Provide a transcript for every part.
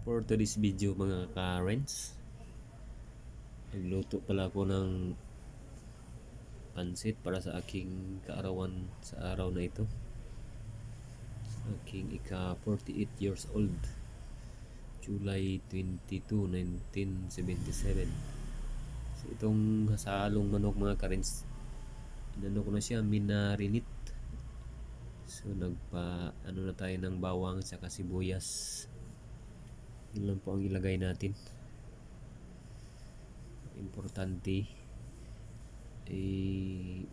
For today's video mga ka-rents, nagluto pala ako ng pansit para sa aking kaarawan sa araw na ito, sa aking ika 48 years old, July 22, 1977. So itong hasalong manok mga ka-rents, inano ko na siya, minarinit. So ano na tayo ng bawang sa sibuyas. Yun lang po ang ilagay natin. Importante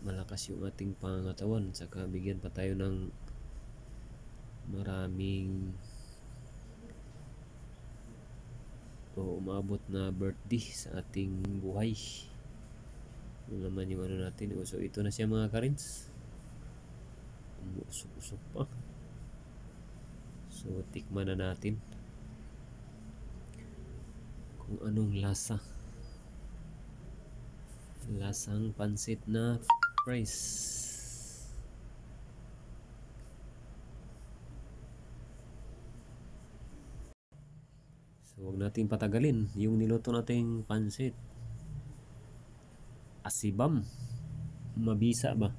malakas yung ating pangangatawan, saka bigyan pa tayo ng maraming umabot na birthday sa ating buhay. Yun naman yung ano natin. So ito na siya mga karins, umusok-usok pa. So tikman na natin kung anong lasang pansit na fries. So huwag natin patagalin yung niluto nating pansit. Asibam, mabisa ba?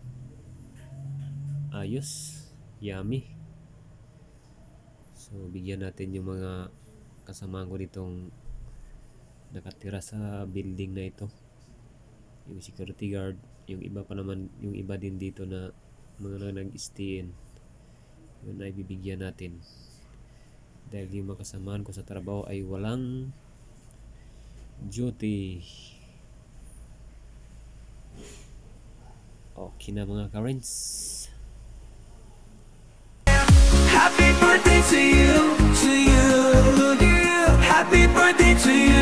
Ayos, yummy. So bigyan natin yung mga kasama ko ditong nakatira sa building na ito, yung security guard, yung iba pa naman, yung iba din dito na mga nag-stayin, yun ay bibigyan natin dahil yung mga kasamaan ko sa trabaho ay walang duty. Okay na mga ka-rents. Happy birthday to you, to you. Happy birthday to you.